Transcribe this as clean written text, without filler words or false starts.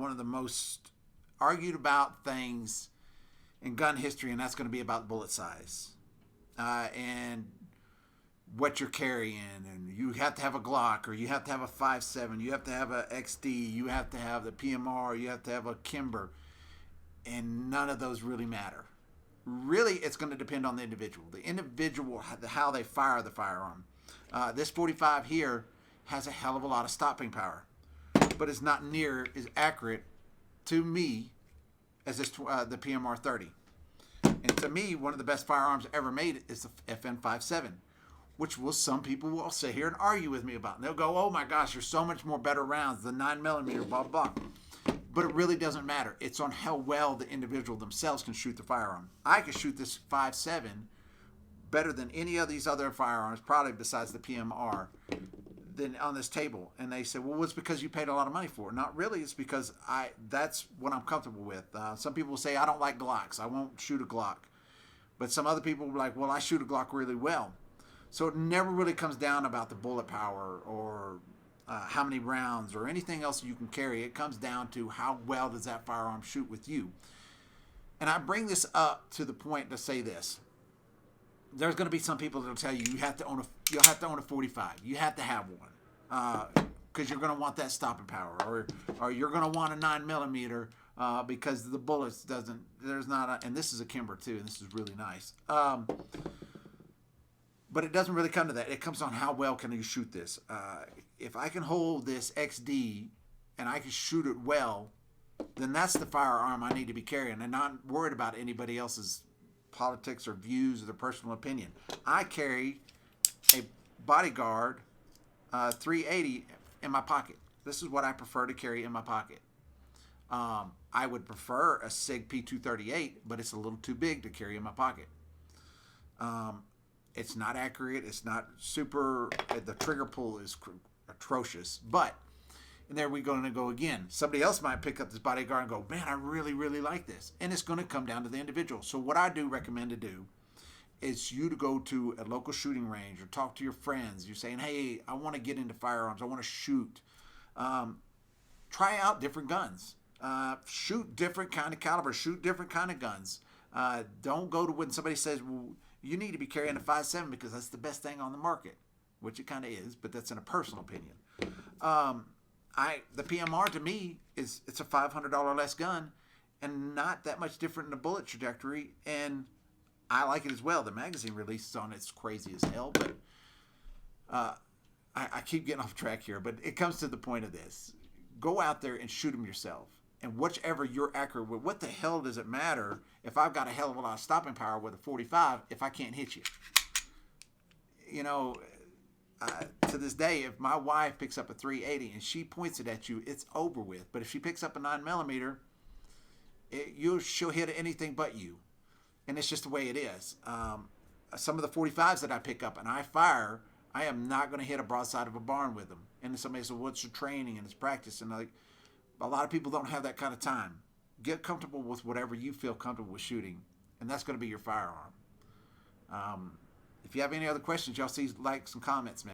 one of the most argued about things in gun history, and that's going to be about bullet size and what you're carrying. And you have to have a Glock, or you have to have a 5.7, you have to have a XD, you have to have the PMR, you have to have a Kimber, and none of those really matter. Really, it's going to depend on the individual. The individual, how they fire the firearm. This 45 here has a hell of a lot of stopping power, but it's not near as accurate to me as the PMR 30. And to me, one of the best firearms ever made is the FN 5.7, which some people will sit here and argue with me about. And they'll go, "Oh my gosh, there's so much more better rounds, the 9mm, blah, blah, blah." But it really doesn't matter. It's on how well the individual themselves can shoot the firearm. I can shoot this 5.7 better than any of these other firearms, probably besides the PMR, than on this table. And they say, "Well, it's because you paid a lot of money for it." Not really. It's because that's what I'm comfortable with. Some people will say, "I don't like Glocks. I won't shoot a Glock." But some other people will be like, "Well, I shoot a Glock really well." So it never really comes down about the bullet power or how many rounds or anything else you can carry. It comes down to how well does that firearm shoot with you. And I bring this up to the point to say this. There's going to be some people that will tell you you'll have to own a 45. You have to have one because you're going to want that stopping power, or you're going to want a 9mm because the bullets and this is a Kimber too, and this is really nice. But it doesn't really come to that. It comes on how well can you shoot this. If I can hold this XD and I can shoot it well, then that's the firearm I need to be carrying, and not worried about anybody else's politics or views or their personal opinion. I carry a Bodyguard 380 in my pocket. This is what I prefer to carry in my pocket. I would prefer a SIG P238, but it's a little too big to carry in my pocket. It's not accurate. It's not super. The trigger pull is atrocious. But, and there we're going to go again. Somebody else might pick up this Bodyguard and go, "Man, I really, really like this." And it's going to come down to the individual. So what I do recommend to do is you to go to a local shooting range or talk to your friends. You're saying, "Hey, I want to get into firearms. I want to shoot." Try out different guns. Shoot different kind of calibers. Shoot different kind of guns. Don't go to when somebody says, "Well, you need to be carrying a 5.7 because that's the best thing on the market," which it kind of is, but that's in a personal opinion. The PMR to me it's a $500 less gun and not that much different in the bullet trajectory, and I like it as well. The magazine releases on it's crazy as hell, but I keep getting off track here, but it comes to the point of this. Go out there and shoot them yourself. And whichever you're accurate with, what the hell does it matter if I've got a hell of a lot of stopping power with a 45 if I can't hit you? You know, to this day, if my wife picks up a 380 and she points it at you, it's over with. But if she picks up a 9mm, she'll hit anything but you. And it's just the way it is. Some of the 45s that I pick up and I fire, I am not going to hit a broadside of a barn with them. And somebody says, "What's your training and it's practice?" And a lot of people don't have that kind of time. Get comfortable with whatever you feel comfortable with shooting, and that's going to be your firearm. If you have any other questions, y'all see likes and comments, man.